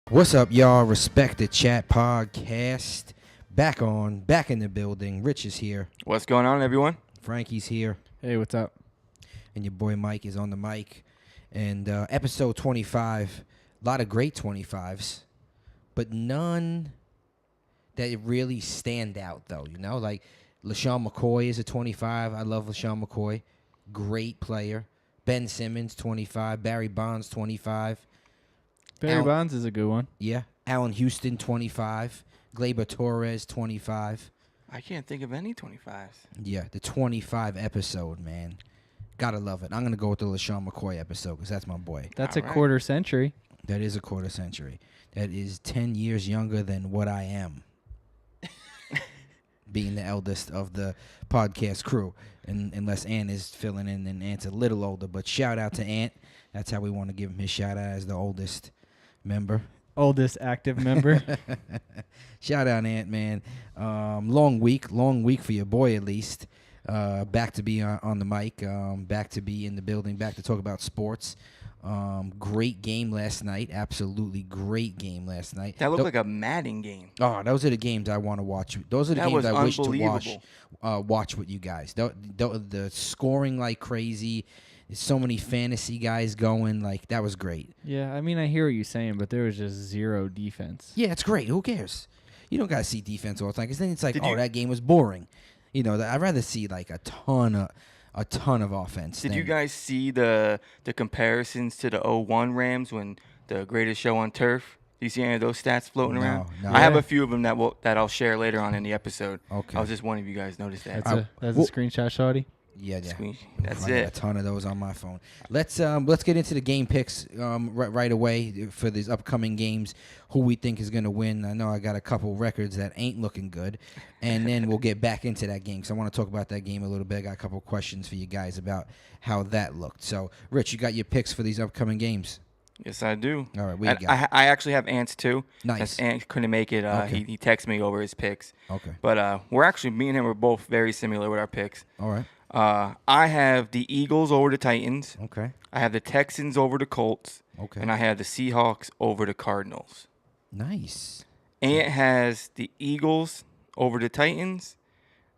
What's up, y'all? Respect the Chat podcast. Back in the building. Rich is here. What's going on, everyone? Frankie's here. Hey, what's up? And your boy Mike is on the mic. And episode 25, a lot of great 25s, but none that really stand out, though. You know, like LaShawn McCoy is a 25. I love LaShawn McCoy. Great player. Ben Simmons, 25. Barry Bonds, 25. Barry Bonds is a good one. Yeah. Allen Houston, 25. Gleyber Torres, 25. I can't think of any 25s. Yeah, the 25 episode, man. Gotta love it. I'm going to go with the LaShawn McCoy episode because that's my boy. That's All a right. quarter century. That is a quarter century. That is 10 years younger than what I am. Being the eldest of the podcast crew. And unless Ant is filling in, then Ant's a little older. But shout out to Ant. That's how we want to give him his shout out as the oldest member. Oldest active member. Shout out, Ant, man. Long week for your boy at least. Back to be on the mic, back to be in the building, back to talk about sports. Great game last night. Absolutely great game last night. That looked like a Madden game. Oh, those are the games I want to watch. Those are the That games was I wish to unbelievable. watch with you guys. The scoring like crazy. There's so many fantasy guys going. Like, that was great. Yeah, I mean, I hear what you're saying, but there was just zero defense. Yeah, it's great. Who cares? You don't got to see defense all the time because then it's like, that game was boring. You know, I'd rather see like a ton of offense. Did you guys see the comparisons to the 01 Rams when the greatest show on turf? Do you see any of those stats floating around? No. I have a few of them that I'll share later on in the episode. Okay. I was just wondering if you guys noticed that. That's a screenshot, shawty. Yeah. That's I got a it. ton of those on my phone. Let's get into the game picks right away for these upcoming games. Who we think is going to win. I know I got a couple records that ain't looking good, and then we'll get back into that game. So I want to talk about that game a little bit. I got a couple questions for you guys about how that looked. So, Rich, you got your picks for these upcoming games? Yes, I do. All right, what you got? I actually have Ants too. Nice. Ant couldn't make it. Okay. He texted me over his picks. Okay. But me and him are both very similar with our picks. All right. I have the Eagles over the Titans. Okay. I have the Texans over the Colts. Okay. And I have the Seahawks over the Cardinals. Nice. Ant has the Eagles over the Titans,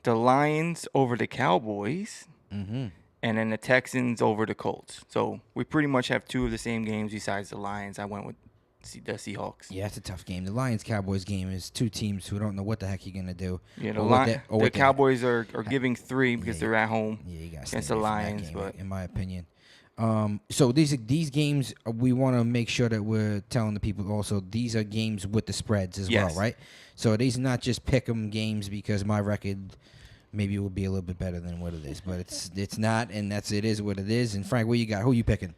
the Lions over the Cowboys, Mm-hmm. and then the Texans over the Colts. So we pretty much have two of the same games besides the Lions. I went with the Seahawks. Yeah, it's a tough game. The Lions-Cowboys game is two teams who don't know what the heck you're going to do. Yeah, or the Cowboys are giving 3 because Yeah, they're at home. Yeah, you got against the Lions, but in my opinion. So these games, we want to make sure that we're telling the people also these are games with the spreads as Yes. well, right? So these are not just pick 'em games because my record maybe will be a little bit better than what it is, but it's not, and it is what it is. And Frank, what you got? Who you picking?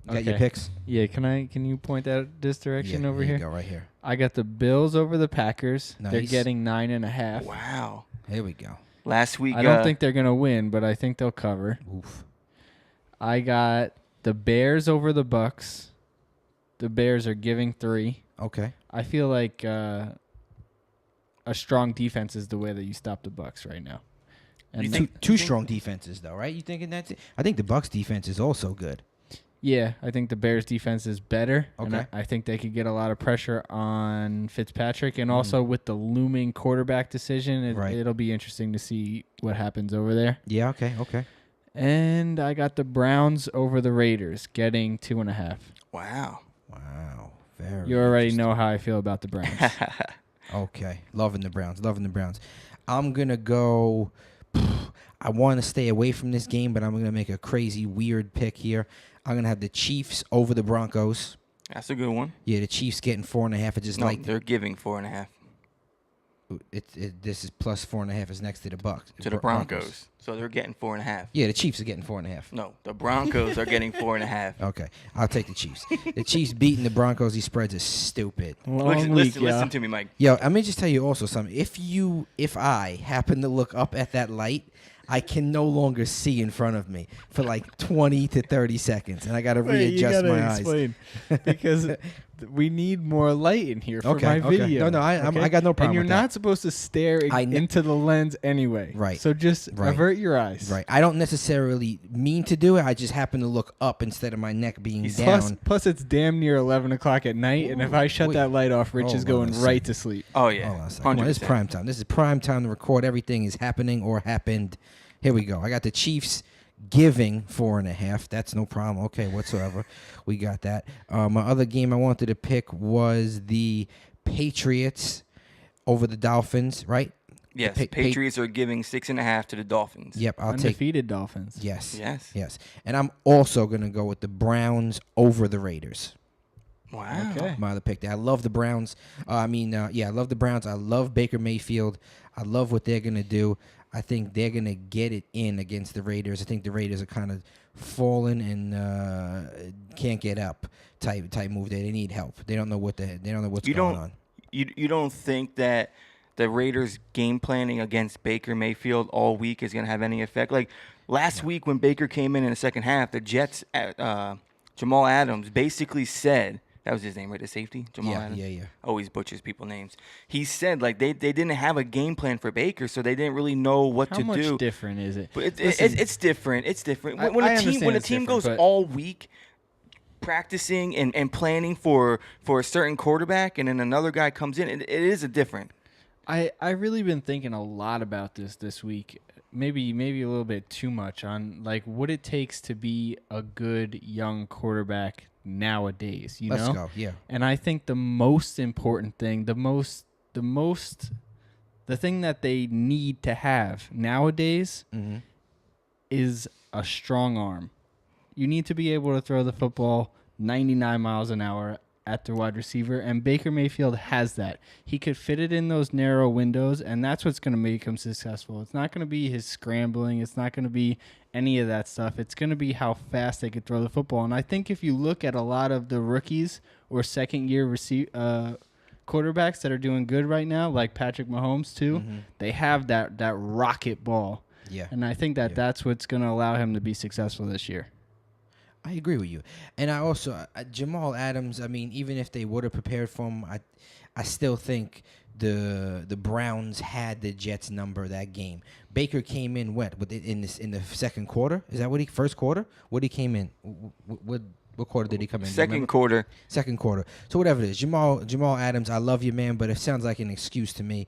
You got your Okay. picks? Yeah, can you point that this direction over here? here? You go right here. I got the Bills over the Packers. They're Nice. getting 9.5. wow. Here we go. Last week, I don't think they're gonna win, but I think they'll cover. Oof. I got the Bears over the Bucks. The Bears are giving 3. Okay. I feel like a strong defense is the way that you stop the Bucks right now. And You that- think- Two strong defenses though, right? You thinking that's it? I think the Bucks defense is also good. yeah, I think the Bears defense is better. And Okay. I think they could get a lot of pressure on Fitzpatrick, and also with the looming quarterback decision, Right. it'll be interesting to see what happens over there. Yeah. Okay. And I got the Browns over the Raiders, getting 2.5. wow. Wow. Very. You already interesting. know how I feel about the Browns. Okay. Loving the Browns. I'm going to go. I want to stay away from this game, but I'm going to make a crazy, weird pick here. I'm going to have the Chiefs over the Broncos. That's a good one. Yeah, the Chiefs getting 4.5. It's just No, like they're giving 4.5 this is plus 4.5 is next to the Bucks. to the Broncos. So they're getting 4.5. Yeah, the Chiefs are getting 4.5. No, the Broncos are getting 4.5. Okay, I'll take the Chiefs. The Chiefs beating the Broncos. These spreads are stupid. Long week, Listen to me, Mike. Yo, let me just tell you also something. If I happen to look up at that light, I can no longer see in front of me for like 20 to 30 seconds, and I got to readjust my eyes. Because we need more light in here for Okay, my okay. video. No, I got no problem And you're with that. not supposed to stare into the lens anyway. Right. So just Right. avert your eyes. Right. I don't necessarily mean to do it. I just happen to look up instead of my neck being down. Plus, it's damn near 11 o'clock at night, and if I shut Wait. that light off, Rich Hold is on going a right second. to sleep. Oh yeah, Hold on a second. Come on, this is 100%. prime time. This is prime time to record. Everything is happening or happened. Here we go. I got the Chiefs giving 4.5. That's no problem. Okay, whatsoever. We got that. My other game I wanted to pick was the Patriots over the Dolphins, right? Yes, The Patriots are giving 6.5 to the Dolphins. Yep, I'll take. Undefeated Dolphins. Yes. Yes. Yes. And I'm also going to go with the Browns over the Raiders. Wow. Okay. My other pick there. I love the Browns. I love the Browns. I love Baker Mayfield. I love what they're going to do. I think they're going to get it in against the Raiders. I think the Raiders are kind of fallen and can't get up type move there. They need help. They don't know what's going on. You don't think that the Raiders' game planning against Baker Mayfield all week is going to have any effect? Like last week when Baker came in the second half, the Jets, Jamal Adams basically said, that was his name, right? The safety? Jamal Adams? Yeah. Always butchers people's names. He said, like, they didn't have a game plan for Baker, so they didn't really know what How to much do. different is it? But Listen, it's different. It's different. I When a understand it's team different, goes but- all week practicing and planning for a certain quarterback, and then another guy comes in, it is a different. I really been thinking a lot about this week. Maybe a little bit too much on like what it takes to be a good young quarterback nowadays. Let's go. Yeah. And I think the most important thing, the thing that they need to have nowadays Mm-hmm. is a strong arm. You need to be able to throw the football 99 miles an hour at the wide receiver, and Baker Mayfield has that. He could fit it in those narrow windows, and that's what's going to make him successful. It's not going to be his scrambling. It's not going to be any of that stuff. It's going to be how fast they could throw the football. And I think if you look at a lot of the rookies or second-year quarterbacks that are doing good right now, like Patrick Mahomes too, they have that rocket ball. Yeah. And I think that's what's going to allow him to be successful this year. I agree with you, and I also Jamal Adams. I mean, even if they would have prepared for him, I still think the Browns had the Jets number that game. Baker came in in the second quarter. Is that first quarter? What he came in? What quarter did he come in? Do you Second remember? quarter. Second quarter. So whatever it is, Jamal Adams, I love you, man, but it sounds like an excuse to me.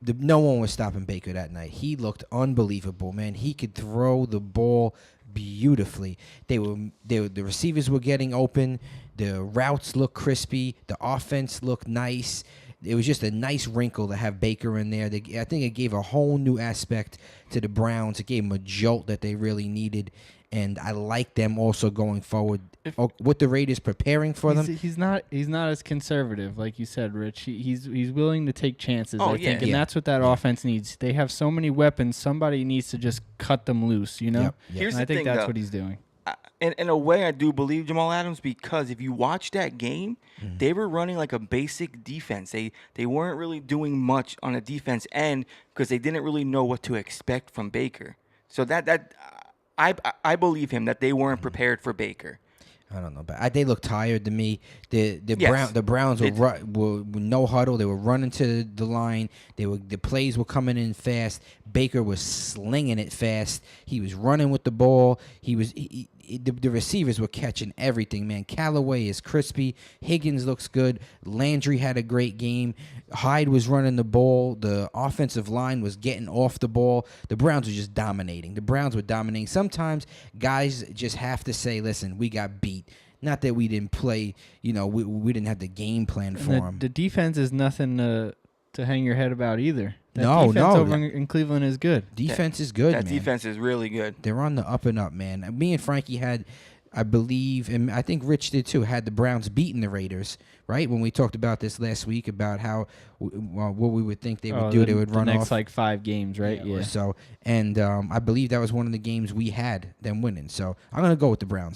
No one was stopping Baker that night. He looked unbelievable, man. He could throw the ball beautifully. The receivers were getting open. The routes looked crispy. The offense looked nice. It was just a nice wrinkle to have Baker in there. I think it gave a whole new aspect to the Browns. It gave them a jolt that they really needed. And I like them also going forward with the Raiders preparing for them. He's not as conservative, like you said, Rich. He's willing to take chances, I think, and that's what that offense needs. They have so many weapons. Somebody needs to just cut them loose, you know? Yep. Here's And the I think thing, that's though. what he's doing. In a way, I do believe Jamal Adams because if you watch that game, they were running like a basic defense. They weren't really doing much on the defense end because they didn't really know what to expect from Baker. So I believe him that they weren't prepared for Baker. I don't know, but they look tired to me. The Yes. Browns were no huddle. They were running to the line. The plays were coming in fast. Baker was slinging it fast. He was running with the ball. The receivers were catching everything, man. Callaway is crispy. Higgins looks good. Landry had a great game. Hyde was running the ball. The offensive line was getting off the ball. The Browns were just dominating. The Browns were dominating. Sometimes guys just have to say, listen, we got beat. Not that we didn't play, we didn't have the game plan for them. The defense is nothing to hang your head about either. That No, defense no. over in Cleveland is good. Defense is good, That man. defense is really good. They're on the up and up, man. Me and Frankie had, I believe, and I think Rich did too, had the Browns beating the Raiders, right? When we talked about this last week about how what we would think they would do, they would run the next off. 5 games, right? Or so, and I believe that was one of the games we had them winning. So I'm gonna go with the Browns.